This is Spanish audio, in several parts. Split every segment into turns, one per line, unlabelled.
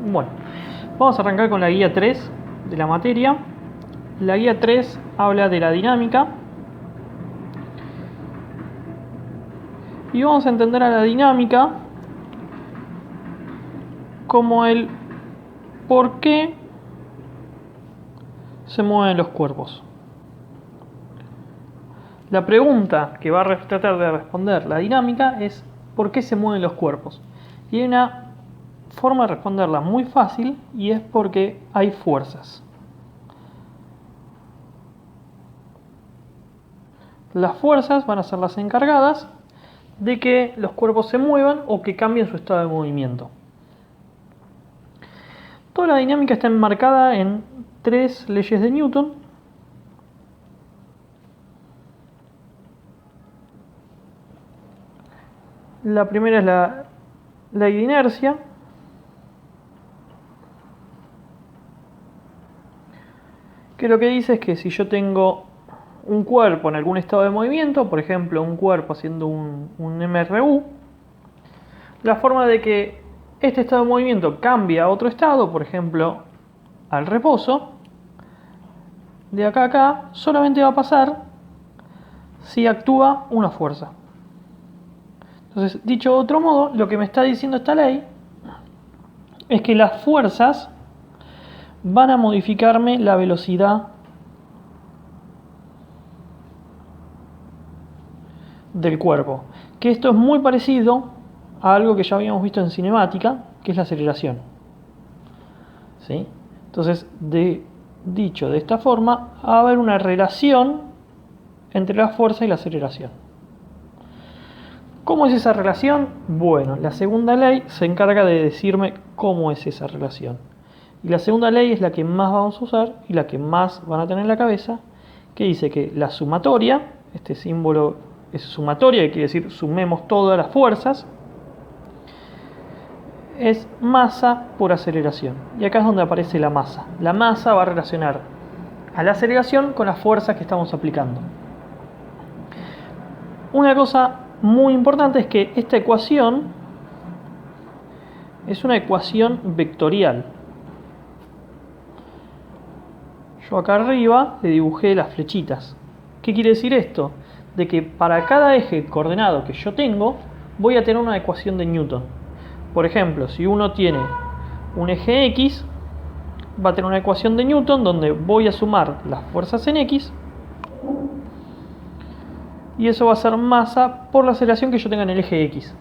Bueno, vamos a arrancar con la guía 3 de la materia. La guía 3 habla de la dinámica. Y vamos a entender a la dinámica como el por qué se mueven los cuerpos. La pregunta que va a tratar de responder la dinámica es ¿por qué se mueven los cuerpos? Y hay una forma de responderla muy fácil y es porque hay fuerzas. Las fuerzas van a ser las encargadas de que los cuerpos se muevan o que cambien su estado de movimiento. Toda la dinámica está enmarcada en 3 leyes de Newton. La primera es la ley de inercia, que lo que dice es que si yo tengo un cuerpo en algún estado de movimiento, por ejemplo un cuerpo haciendo un MRU, la forma de que este estado de movimiento cambie a otro estado, por ejemplo al reposo, de acá a acá, solamente va a pasar si actúa una fuerza. Entonces, dicho de otro modo, lo que me está diciendo esta ley es que las fuerzas van a modificarme la velocidad del cuerpo. Que esto es muy parecido a algo que ya habíamos visto en cinemática, que es la aceleración. ¿Sí? Entonces, dicho de esta forma, va a haber una relación entre la fuerza y la aceleración. ¿Cómo es esa relación? Bueno, la segunda ley se encarga de decirme cómo es esa relación. Y la segunda ley es la que más vamos a usar y la que más van a tener en la cabeza, que dice que la sumatoria, este símbolo es sumatoria, que quiere decir sumemos todas las fuerzas, es masa por aceleración. Y acá es donde aparece la masa. La masa va a relacionar a la aceleración con las fuerzas que estamos aplicando. Una cosa muy importante es que esta ecuación es una ecuación vectorial. Yo acá arriba le dibujé las flechitas. ¿Qué quiere decir esto? De que para cada eje coordenado que yo tengo, voy a tener una ecuación de Newton. Por ejemplo, si uno tiene un eje X, va a tener una ecuación de Newton donde voy a sumar las fuerzas en X, y eso va a ser masa por la aceleración que yo tenga en el eje X.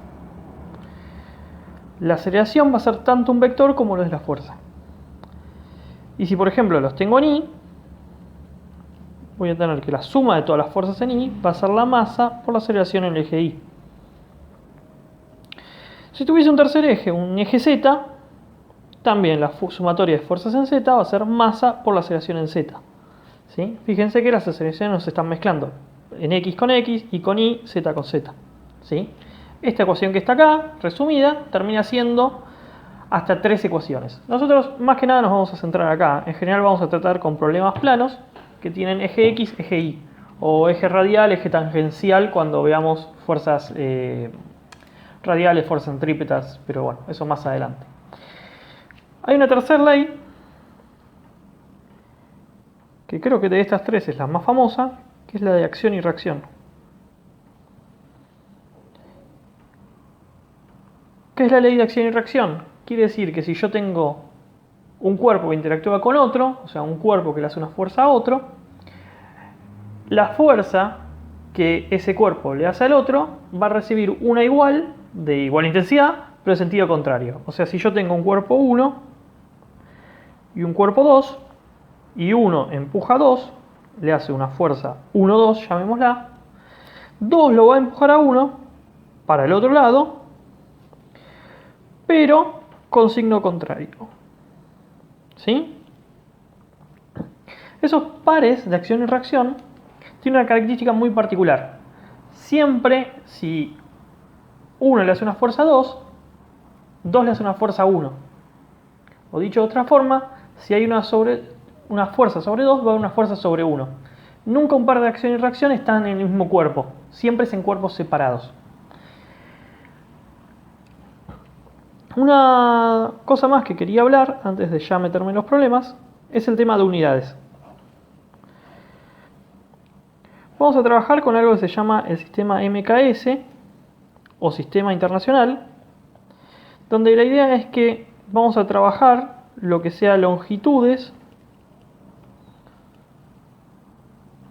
La aceleración va a ser tanto un vector como lo es la fuerza. Y si por ejemplo los tengo en Y, voy a tener que la suma de todas las fuerzas en Y va a ser la masa por la aceleración en el eje Y. Si tuviese un tercer eje, un eje Z, también la sumatoria de fuerzas en Z va a ser masa por la aceleración en Z. ¿Sí? Fíjense que las aceleraciones no se están mezclando en X con X y con Y, Z con Z. ¿Sí? Esta ecuación que está acá, resumida, termina siendo hasta 3 ecuaciones. Nosotros más que nada nos vamos a centrar acá. En general vamos a tratar con problemas planos que tienen eje X, eje Y, o eje radial, eje tangencial cuando veamos fuerzas radiales, fuerzas centrípetas, pero bueno, eso más adelante. Hay una tercera ley, que creo que de estas 3 es la más famosa, que es la de acción y reacción. ¿Qué es la ley de acción y reacción? Quiere decir que si yo tengo un cuerpo que interactúa con otro, o sea, un cuerpo que le hace una fuerza a otro, la fuerza que ese cuerpo le hace al otro va a recibir una igual, de igual intensidad, pero en sentido contrario. O sea, si yo tengo un cuerpo 1 y un cuerpo 2, y 1 empuja a 2, le hace una fuerza 1-2, llamémosla, 2 lo va a empujar a 1 para el otro lado, pero con signo contrario. ¿Sí? Esos pares de acción y reacción tienen una característica muy particular. Siempre si 1 le hace una fuerza a 2, 2 le hace una fuerza a 1. O dicho de otra forma, si hay una fuerza sobre 2, va a haber una fuerza sobre 1. Nunca un par de acción y reacción están en el mismo cuerpo. Siempre es en cuerpos separados. Una cosa más que quería hablar, antes de ya meterme en los problemas, es el tema de unidades. Vamos a trabajar con algo que se llama el sistema MKS, o sistema internacional, donde la idea es que vamos a trabajar lo que sea longitudes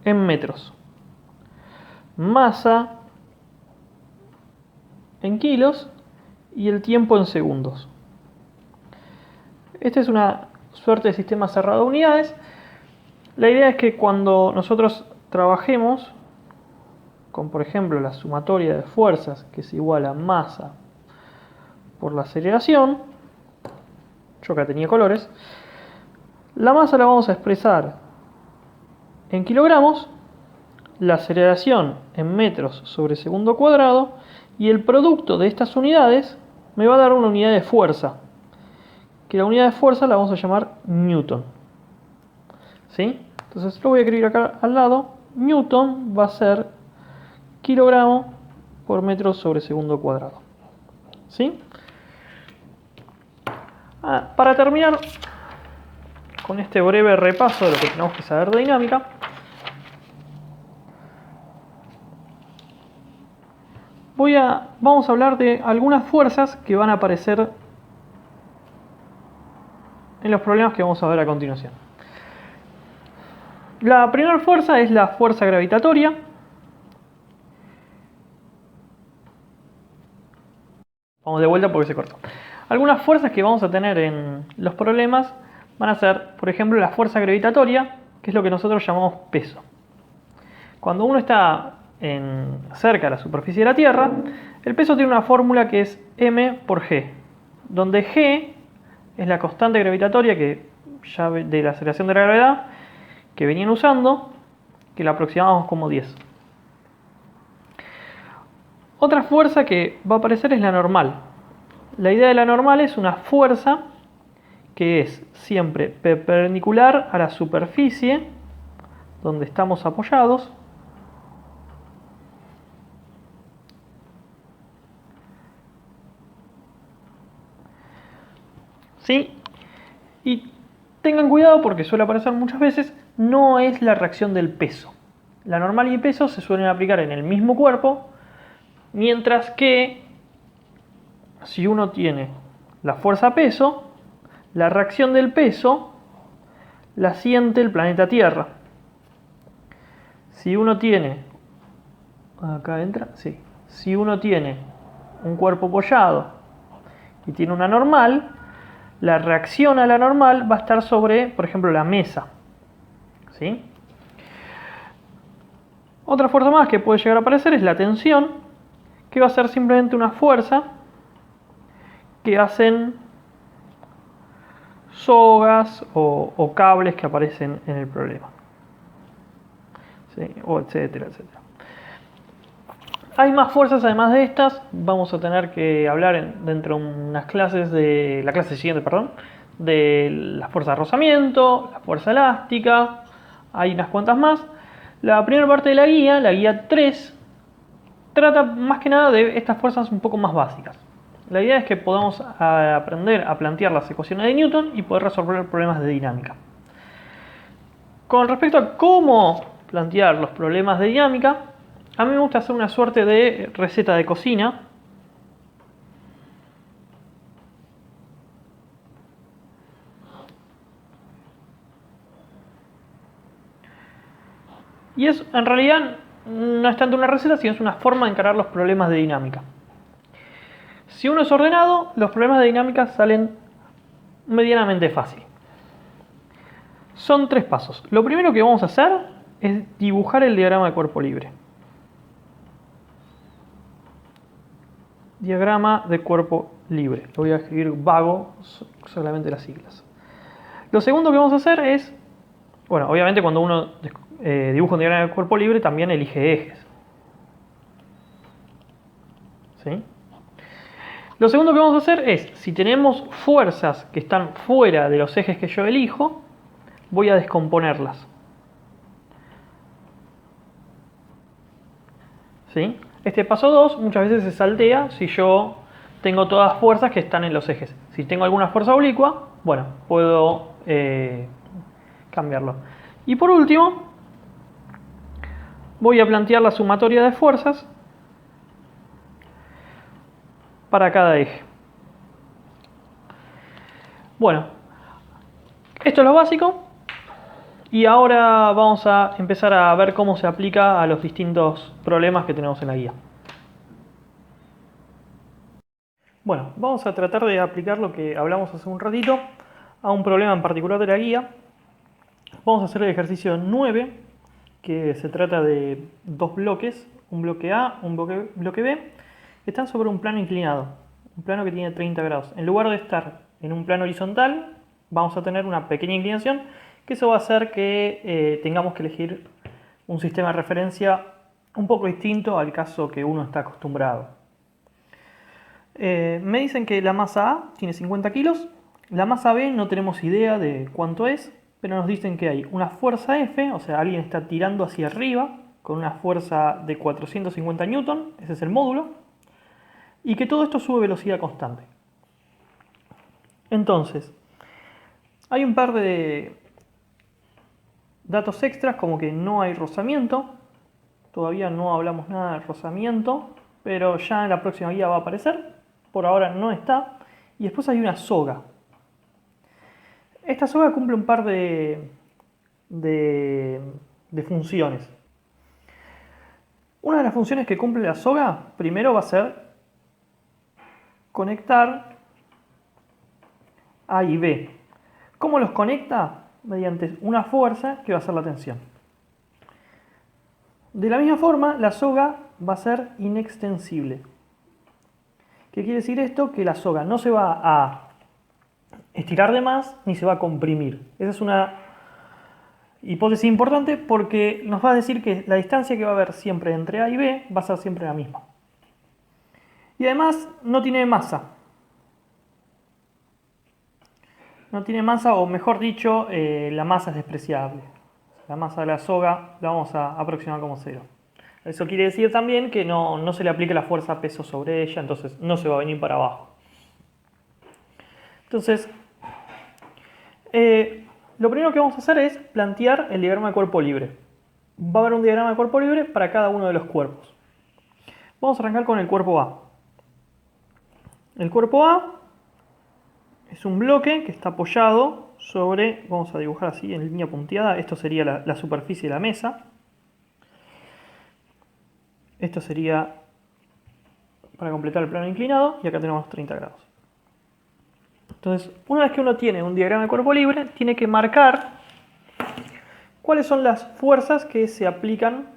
en metros, masa en kilos y el tiempo en segundos. Esta es una suerte de sistema cerrado de unidades. La idea es que cuando nosotros trabajemos con, por ejemplo, la sumatoria de fuerzas, que es igual a masa por la aceleración, yo acá tenía colores, la masa la vamos a expresar en kilogramos, la aceleración en metros sobre segundo cuadrado, y el producto de estas unidades me va a dar una unidad de fuerza, que la unidad de fuerza la vamos a llamar Newton. ¿Sí? Entonces lo voy a escribir acá al lado. Newton va a ser kilogramo por metro sobre segundo cuadrado. ¿Sí? Para terminar con este breve repaso de lo que tenemos que saber de dinámica, vamos a hablar de algunas fuerzas que van a aparecer en los problemas que vamos a ver a continuación. La primera fuerza es la fuerza gravitatoria. Vamos de vuelta porque se cortó. Algunas fuerzas que vamos a tener en los problemas van a ser, por ejemplo, la fuerza gravitatoria, que es lo que nosotros llamamos peso. Cuando uno está cerca de la superficie de la Tierra, el peso tiene una fórmula que es m por g, donde g es la constante gravitatoria que ya de la aceleración de la gravedad que venían usando, que la aproximamos como 10. Otra fuerza que va a aparecer es la normal. La idea de la normal es una fuerza que es siempre perpendicular a la superficie donde estamos apoyados, ¿sí? Y tengan cuidado porque suele aparecer muchas veces, no es la reacción del peso. La normal y el peso se suelen aplicar en el mismo cuerpo, mientras que si uno tiene la fuerza peso, la reacción del peso la siente el planeta Tierra. Si uno tiene, acá entra, sí. Si uno tiene un cuerpo apoyado y tiene una normal, la reacción a la normal va a estar sobre, por ejemplo, la mesa. ¿Sí? Otra fuerza más que puede llegar a aparecer es la tensión, que va a ser simplemente una fuerza que hacen sogas o cables que aparecen en el problema. ¿Sí? O etcétera, etcétera. Hay más fuerzas además de estas. Vamos a tener que hablar dentro de unas clases de la clase siguiente, perdón, de la fuerza de rozamiento, la fuerza elástica. Hay unas cuantas más. La primera parte de la guía 3, trata más que nada de estas fuerzas un poco más básicas. La idea es que podamos aprender a plantear las ecuaciones de Newton y poder resolver problemas de dinámica. Con respecto a cómo plantear los problemas de dinámica, a mí me gusta hacer una suerte de receta de cocina. Y en realidad no es tanto una receta, sino es una forma de encarar los problemas de dinámica. Si uno es ordenado, los problemas de dinámica salen medianamente fácil. Son 3 pasos. Lo primero que vamos a hacer es dibujar el diagrama de cuerpo libre. Diagrama de cuerpo libre. Lo voy a escribir vago, solamente las siglas. Lo segundo que vamos a hacer es, bueno, obviamente cuando uno dibuja un diagrama de cuerpo libre también elige ejes. ¿Sí? Lo segundo que vamos a hacer es, si tenemos fuerzas que están fuera de los ejes que yo elijo, voy a descomponerlas. ¿Sí? Este paso 2 muchas veces se saltea si yo tengo todas fuerzas que están en los ejes. Si tengo alguna fuerza oblicua, bueno, puedo cambiarlo. Y por último, voy a plantear la sumatoria de fuerzas para cada eje. Bueno, esto es lo básico. Y ahora vamos a empezar a ver cómo se aplica a los distintos problemas que tenemos en la guía. Bueno, vamos a tratar de aplicar lo que hablamos hace un ratito a un problema en particular de la guía. Vamos a hacer el ejercicio 9, que se trata de dos bloques, un bloque A, un bloque B, que están sobre un plano inclinado, un plano que tiene 30 grados. En lugar de estar en un plano horizontal, vamos a tener una pequeña inclinación, que eso va a hacer que tengamos que elegir un sistema de referencia un poco distinto al caso que uno está acostumbrado. Me dicen que la masa A tiene 50 kilos, la masa B no tenemos idea de cuánto es, pero nos dicen que hay una fuerza F, o sea, alguien está tirando hacia arriba con una fuerza de 450 newton, ese es el módulo, y que todo esto sube velocidad constante. Entonces, hay un par de datos extras, como que no hay rozamiento, todavía no hablamos nada de rozamiento, pero ya en la próxima guía va a aparecer, por ahora no está, y después hay una soga. Esta soga cumple un par de funciones. Una de las funciones que cumple la soga, primero va a ser conectar A y B. ¿Cómo los conecta? Mediante una fuerza que va a ser la tensión. De la misma forma, la soga va a ser inextensible. ¿Qué quiere decir esto? Que la soga no se va a estirar de más ni se va a comprimir. Esa es una hipótesis importante porque nos va a decir que la distancia que va a haber siempre entre A y B va a ser siempre la misma. Y además no tiene masa. No tiene masa, o mejor dicho, la masa es despreciable. La masa de la soga la vamos a aproximar como cero. Eso quiere decir también que no se le aplica la fuerza peso sobre ella, entonces no se va a venir para abajo. Entonces, lo primero que vamos a hacer es plantear el diagrama de cuerpo libre. Va a haber un diagrama de cuerpo libre para cada uno de los cuerpos. Vamos a arrancar con el cuerpo A. El cuerpo A es un bloque que está apoyado sobre, vamos a dibujar así en línea punteada, esto sería la superficie de la mesa. Esto sería para completar el plano inclinado y acá tenemos 30 grados. Entonces, una vez que uno tiene un diagrama de cuerpo libre, tiene que marcar cuáles son las fuerzas que se aplican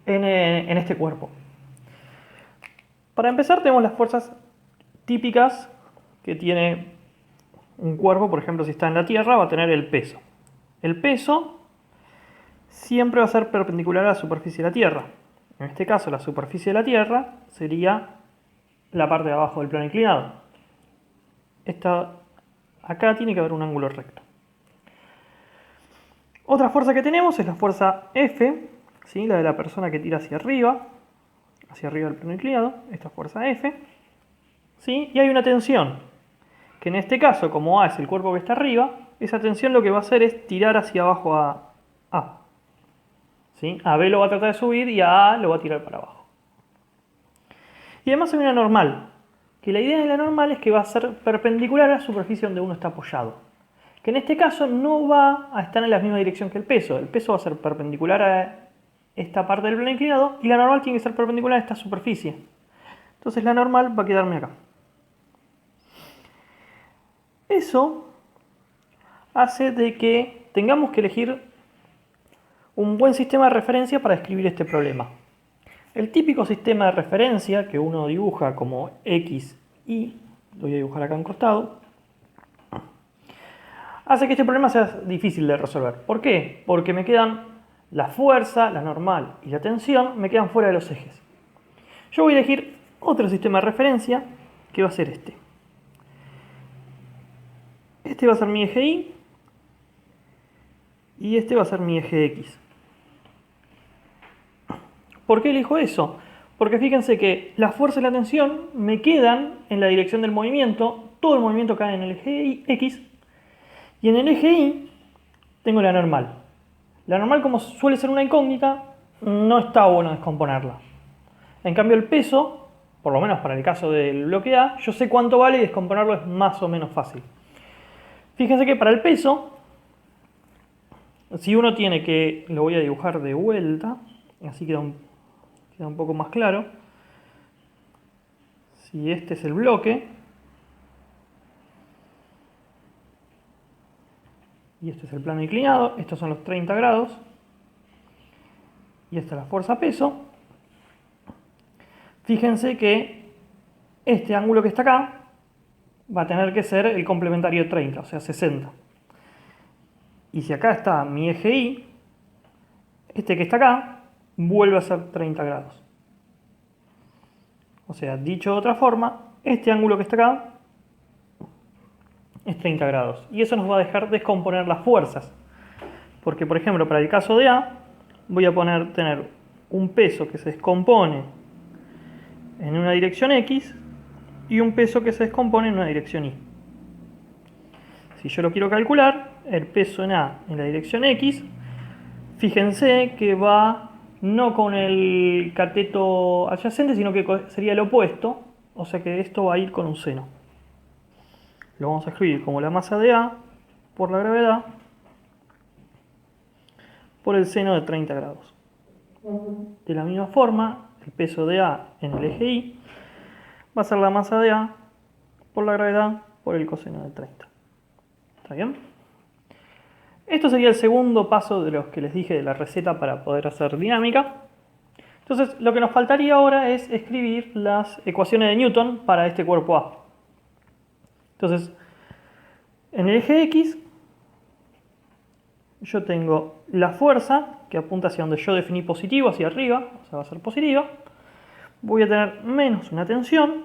en este cuerpo. Para empezar, tenemos las fuerzas típicas que tiene un cuerpo. Por ejemplo, si está en la Tierra, va a tener el peso. El peso siempre va a ser perpendicular a la superficie de la Tierra. En este caso, la superficie de la Tierra sería la parte de abajo del plano inclinado. Acá tiene que haber un ángulo recto. Otra fuerza que tenemos es la fuerza F, ¿sí? La de la persona que tira hacia arriba del plano inclinado. Esta es fuerza F. ¿Sí? Y hay una tensión, que en este caso, como A es el cuerpo que está arriba, esa tensión lo que va a hacer es tirar hacia abajo a A. ¿Sí? A B lo va a tratar de subir y a A lo va a tirar para abajo. Y además hay una normal, que la idea de la normal es que va a ser perpendicular a la superficie donde uno está apoyado. Que en este caso no va a estar en la misma dirección que el peso. El peso va a ser perpendicular a esta parte del plano inclinado y la normal tiene que ser perpendicular a esta superficie. Entonces la normal va a quedarme acá. Eso hace de que tengamos que elegir un buen sistema de referencia para escribir este problema. El típico sistema de referencia que uno dibuja como X, Y, lo voy a dibujar acá en costado, hace que este problema sea difícil de resolver. ¿Por qué? Porque me quedan la fuerza, la normal y la tensión, me quedan fuera de los ejes. Yo voy a elegir otro sistema de referencia que va a ser este. Este va a ser mi eje Y y este va a ser mi eje X. ¿Por qué elijo eso? Porque fíjense que la fuerza y la tensión me quedan en la dirección del movimiento, todo el movimiento cae en el eje X, y en el eje Y tengo la normal. La normal, como suele ser una incógnita, no está bueno descomponerla. En cambio el peso, por lo menos para el caso del bloque A, yo sé cuánto vale y descomponerlo es más o menos fácil. Fíjense que para el peso, si uno tiene que, lo voy a dibujar de vuelta, así queda un poco más claro. Si este es el bloque, y este es el plano inclinado, estos son los 30 grados, y esta es la fuerza peso, fíjense que este ángulo que está acá va a tener que ser el complementario 30, o sea 60. Y si acá está mi eje Y, este que está acá vuelve a ser 30 grados. O sea, dicho de otra forma, este ángulo que está acá es 30 grados. Y eso nos va a dejar descomponer las fuerzas. Porque, por ejemplo, para el caso de A, voy a tener un peso que se descompone en una dirección X y un peso que se descompone en una dirección Y. Si yo lo quiero calcular, el peso en A en la dirección X, fíjense que va no con el cateto adyacente, sino que sería el opuesto, o sea que esto va a ir con un seno. Lo vamos a escribir como la masa de A por la gravedad por el seno de 30 grados. De la misma forma, el peso de A en el eje Y va a ser la masa de A por la gravedad por el coseno de 30. ¿Está bien? Esto sería el segundo paso de los que les dije de la receta para poder hacer dinámica. Entonces, lo que nos faltaría ahora es escribir las ecuaciones de Newton para este cuerpo A. Entonces, en el eje X, yo tengo la fuerza que apunta hacia donde yo definí positivo, hacia arriba, o sea, va a ser positiva. Voy a tener menos una tensión.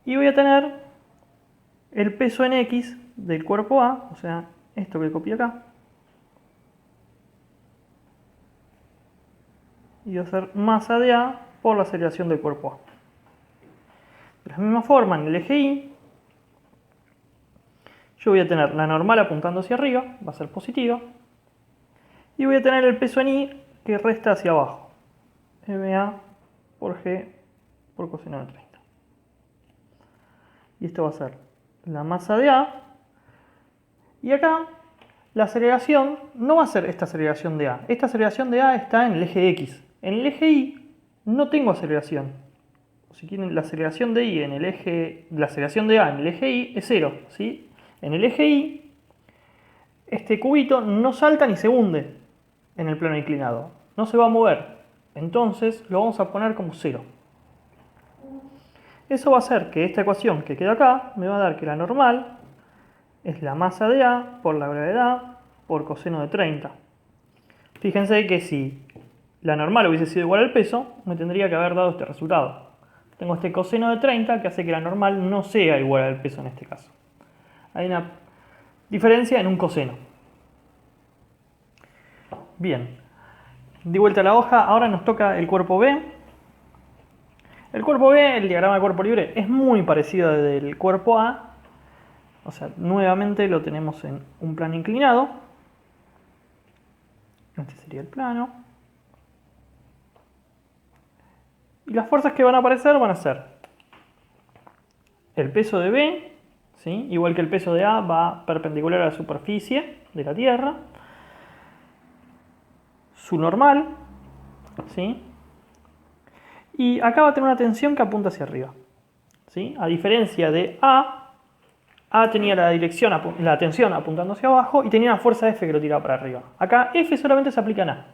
Y voy a tener el peso en X del cuerpo A, o sea, esto que copié acá. Y va a ser masa de A por la aceleración del cuerpo A. De la misma forma, en el eje Y, yo voy a tener la normal apuntando hacia arriba, va a ser positiva. Y voy a tener el peso en Y que resta hacia abajo. MA por G por coseno de 30. Y esto va a ser la masa de A. Y acá la aceleración no va a ser esta aceleración de A. Esta aceleración de A está en el eje X. En el eje Y no tengo aceleración. Si quieren, la aceleración de Y en el eje, la aceleración de A en el eje Y es 0, ¿sí? En el eje Y, este cubito no salta ni se hunde en el plano inclinado. No se va a mover. Entonces lo vamos a poner como 0. Eso va a hacer que esta ecuación que queda acá me va a dar que la normal es la masa de A por la gravedad por coseno de 30. Fíjense que si la normal hubiese sido igual al peso, me tendría que haber dado este resultado. Tengo este coseno de 30 que hace que la normal no sea igual al peso en este caso. Hay una diferencia en un coseno. Bien, di vuelta a la hoja, ahora nos toca el cuerpo B. El cuerpo B, el diagrama de cuerpo libre, es muy parecido al del cuerpo A. O sea, nuevamente lo tenemos en un plano inclinado. Este sería el plano. Y las fuerzas que van a aparecer van a ser el peso de B, ¿sí? Igual que el peso de A va perpendicular a la superficie de la Tierra. Su normal, ¿sí? Y acá va a tener una tensión que apunta hacia arriba, ¿sí? A diferencia de A tenía la tensión apuntando hacia abajo y tenía una fuerza F que lo tiraba para arriba. Acá F solamente se aplica en A.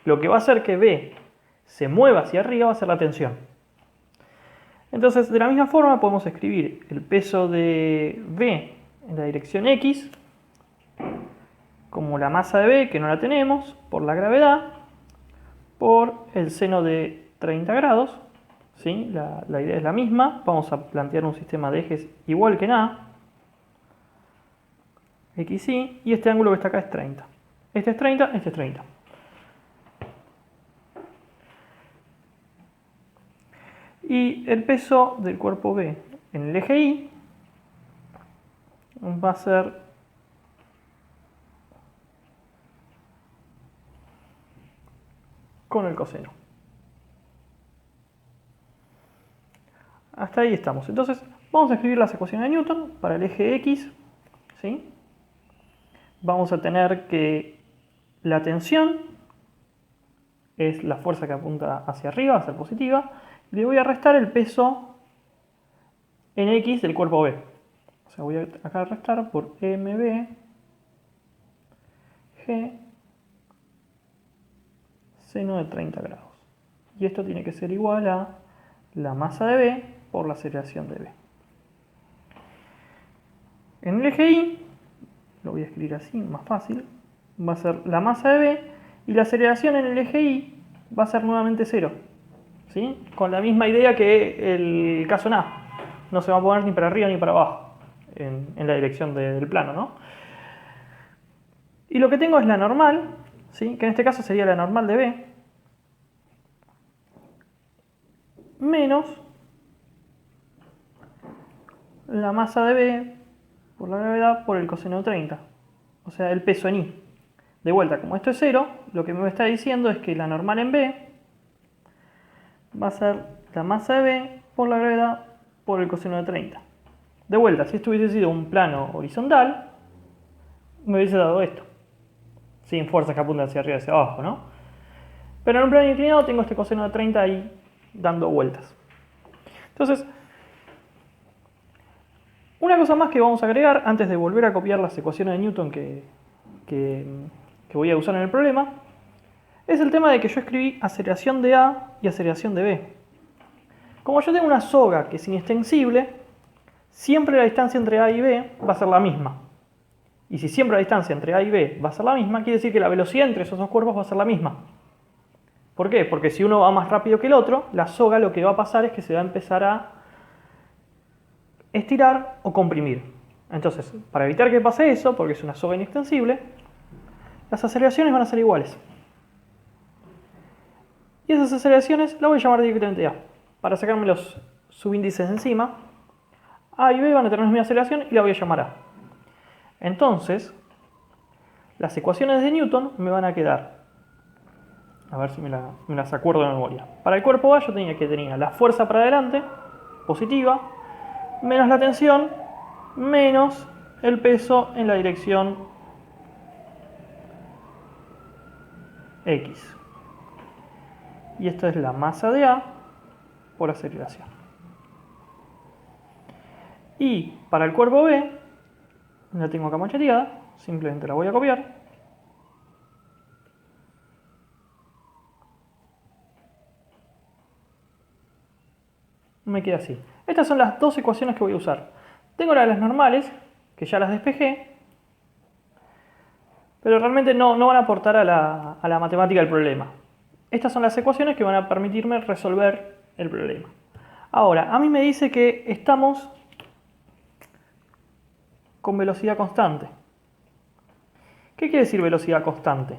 Lo que va a hacer que B se mueva hacia arriba va a ser la tensión. Entonces, de la misma forma podemos escribir el peso de B en la dirección X como la masa de B, que no la tenemos, por la gravedad, por el seno de 30 grados. ¿Sí? La idea es la misma. Vamos a plantear un sistema de ejes igual que en A. X, Y, y este ángulo que está acá es 30. Este es 30, este es 30. Y el peso del cuerpo B en el eje Y va a ser con el coseno. Hasta ahí estamos. Entonces, vamos a escribir las ecuaciones de Newton para el eje X. ¿Sí? Vamos a tener que la tensión es la fuerza que apunta hacia arriba, va a ser positiva. Y le voy a restar el peso en X del cuerpo B. O sea, voy a acá restar por MB G seno de 30 grados. Y esto tiene que ser igual a la masa de B por la aceleración de B. En el eje Y, lo voy a escribir así, más fácil, va a ser la masa de B y la aceleración en el eje Y va a ser nuevamente 0. ¿Sí? Con la misma idea que el caso en A. No se va a poner ni para arriba ni para abajo en la dirección del plano, ¿no? Y lo que tengo es la normal, ¿sí? Que en este caso sería la normal de B, menos la masa de B por la gravedad por el coseno de 30. O sea, el peso en Y. De vuelta, como esto es 0, lo que me está diciendo es que la normal en B va a ser la masa de B por la gravedad por el coseno de 30. De vuelta, si esto hubiese sido un plano horizontal, me hubiese dado esto. Sin fuerzas que apuntan hacia arriba y hacia abajo, ¿no? Pero en un plano inclinado tengo este coseno de 30 ahí dando vueltas. Entonces, una cosa más que vamos a agregar antes de volver a copiar las ecuaciones de Newton que voy a usar en el problema, es el tema de que yo escribí aceleración de A y aceleración de B. Como yo tengo una soga que es inextensible, siempre la distancia entre A y B va a ser la misma. Y si siempre la distancia entre A y B va a ser la misma, quiere decir que la velocidad entre esos dos cuerpos va a ser la misma. ¿Por qué? Porque si uno va más rápido que el otro, la soga lo que va a pasar es que se va a empezar a estirar o comprimir. Entonces, para evitar que pase eso, porque es una soga inextensible, las aceleraciones van a ser iguales. Y esas aceleraciones las voy a llamar directamente A. Para sacarme los subíndices de encima, A y B van a tener la misma aceleración y la voy a llamar A. Entonces, las ecuaciones de Newton me van a quedar, a ver si me las acuerdo de memoria. Para el cuerpo A yo tenía la fuerza para adelante, positiva, menos la tensión, menos el peso en la dirección X. Y esta es la masa de A por aceleración. Y para el cuerpo B, la tengo acá macheteada, simplemente la voy a copiar. Me queda así. Estas son las dos ecuaciones que voy a usar. Tengo las normales, que ya las despejé, pero realmente no van a aportar a la matemática del problema. Estas son las ecuaciones que van a permitirme resolver el problema. Ahora, a mí me dice que estamos con velocidad constante. ¿Qué quiere decir velocidad constante?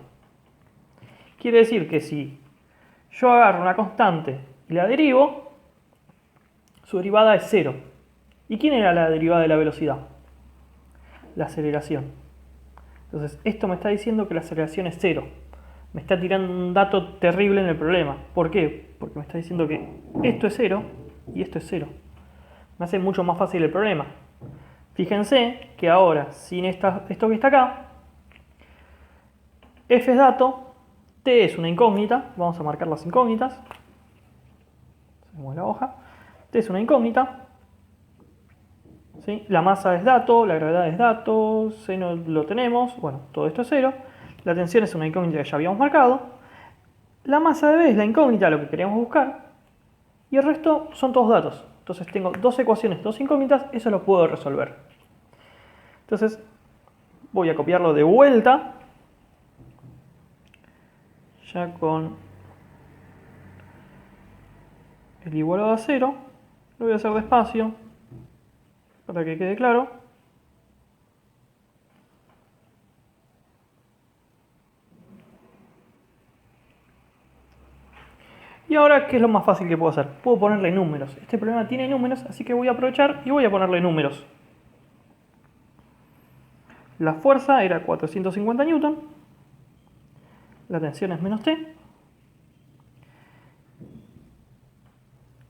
Quiere decir que si yo agarro una constante y la derivo, su derivada es 0. ¿Y quién era la derivada de la velocidad? La aceleración. Entonces, esto me está diciendo que la aceleración es 0. Me está tirando un dato terrible en el problema. ¿Por qué? Porque me está diciendo que esto es 0 y esto es 0. Me hace mucho más fácil el problema. Fíjense que ahora, sin esto que está acá, f es dato, t es una incógnita, vamos a marcar las incógnitas, hacemos la hoja, t es una incógnita, ¿sí? La masa es dato, la gravedad es dato, seno lo tenemos, bueno, todo esto es 0, la tensión es una incógnita que ya habíamos marcado, la masa de B es la incógnita, lo que queríamos buscar, y el resto son todos datos. Entonces tengo dos ecuaciones, dos incógnitas, eso lo puedo resolver. Entonces voy a copiarlo de vuelta, ya con el igualado a 0, lo voy a hacer despacio para que quede claro. Y Y ahora, ¿qué es lo más fácil que puedo hacer? Puedo ponerle números. Este problema tiene números, así que voy a aprovechar y voy a ponerle números. La fuerza era 450 newton. La tensión es menos T.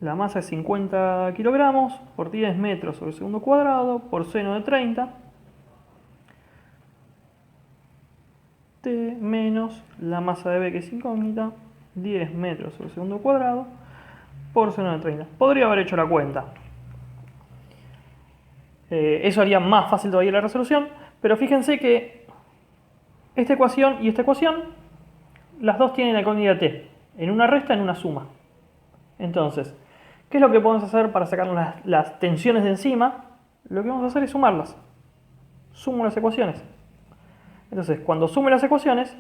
La masa es 50 kilogramos por 10 metros sobre segundo cuadrado por seno de 30. T menos la masa de B, que es incógnita, 10 metros sobre segundo cuadrado por seno de 30. Podría haber hecho la cuenta. Eso haría más fácil todavía la resolución, pero fíjense que esta ecuación y esta ecuación, las dos tienen la incógnita T, en una resta, en una suma. Entonces, ¿qué es lo que podemos hacer para sacarnos las tensiones de encima? Lo que vamos a hacer es sumarlas. Sumo las ecuaciones. Entonces, cuando sume las ecuaciones,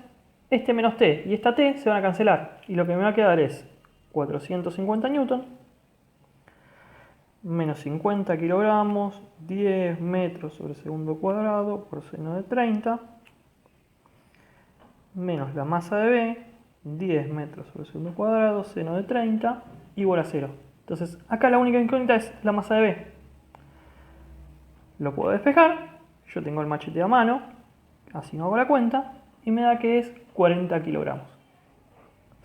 este menos T y esta T se van a cancelar. Y lo que me va a quedar es 450 newton menos 50 kilogramos, 10 metros sobre segundo cuadrado por seno de 30, menos la masa de B, 10 metros sobre segundo cuadrado, seno de 30, igual a 0. Entonces, acá la única incógnita es la masa de B. Lo puedo despejar, yo tengo el machete a mano, así no hago la cuenta, y me da que es 40 kilogramos.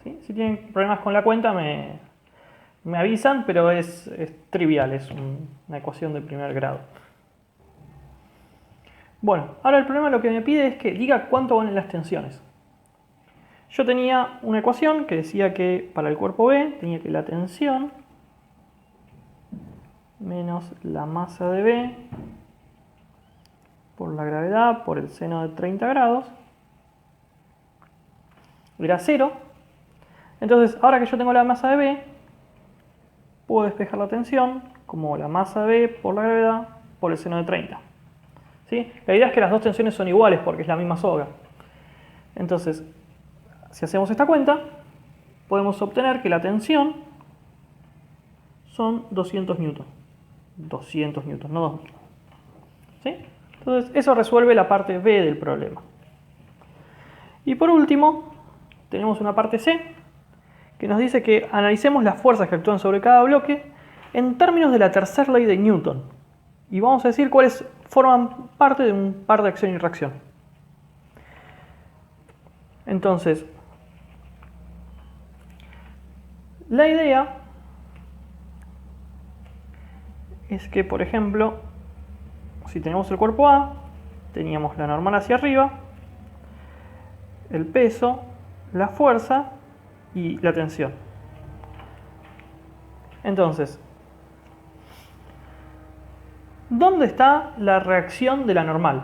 ¿Sí? Si tienen problemas con la cuenta me avisan, pero es trivial, es una ecuación de primer grado. Bueno, ahora el problema lo que me pide es que diga cuánto valen las tensiones. Yo tenía una ecuación que decía que para el cuerpo B tenía que la tensión menos la masa de B por la gravedad por el seno de 30 grados era 0. Entonces, ahora que yo tengo la masa de B, puedo despejar la tensión como la masa de B por la gravedad por el seno de 30. ¿Sí? La idea es que las dos tensiones son iguales porque es la misma soga. Entonces, si hacemos esta cuenta, podemos obtener que la tensión son 200 newton. 200 newton, no 2000. ¿Sí? Entonces, eso resuelve la parte B del problema. Y por último, tenemos una parte C, que nos dice que analicemos las fuerzas que actúan sobre cada bloque en términos de la tercera ley de Newton. Y vamos a decir cuáles forman parte de un par de acción y reacción. Entonces, la idea es que, por ejemplo, si tenemos el cuerpo A, teníamos la normal hacia arriba, el peso, la fuerza y la tensión. Entonces, ¿dónde está la reacción de la normal?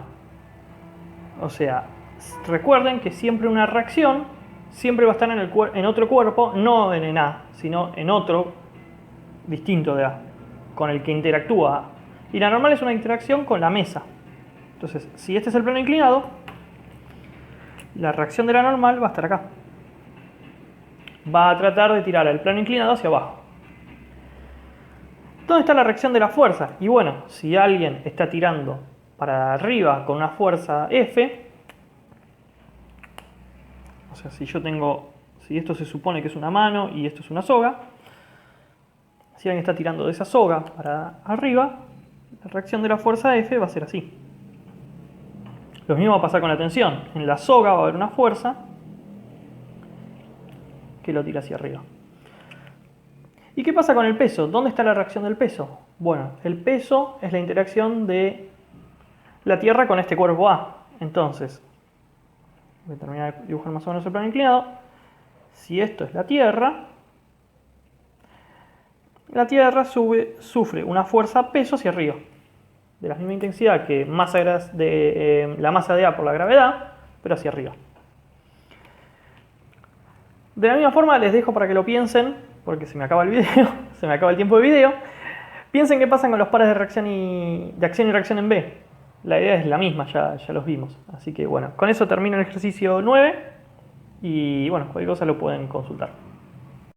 O sea, recuerden que siempre una reacción siempre va a estar en otro cuerpo, no en A, sino en otro distinto de A, con el que interactúa A. Y la normal es una interacción con la mesa. Entonces, si este es el plano inclinado, la reacción de la normal va a estar acá. Va a tratar de tirar el plano inclinado hacia abajo. ¿Dónde está la reacción de la fuerza? Y bueno, si alguien está tirando para arriba con una fuerza F, o sea, si esto se supone que es una mano y esto es una soga, si alguien está tirando de esa soga para arriba, la reacción de la fuerza F va a ser así. Lo mismo va a pasar con la tensión. En la soga va a haber una fuerza que lo tira hacia arriba. ¿Y qué pasa con el peso? ¿Dónde está la reacción del peso? Bueno, el peso es la interacción de la Tierra con este cuerpo A. Entonces, voy a terminar de dibujar más o menos el plano inclinado. Si esto es la Tierra sufre una fuerza peso hacia arriba, de la misma intensidad que la masa de A por la gravedad, pero hacia arriba. De la misma forma les dejo para que lo piensen, porque se me acaba el video, se me acaba el tiempo de video. Piensen qué pasa con los pares de acción y reacción en B. La idea es la misma, ya los vimos. Así que bueno, con eso termino el ejercicio 9 y bueno, cualquier cosa lo pueden consultar.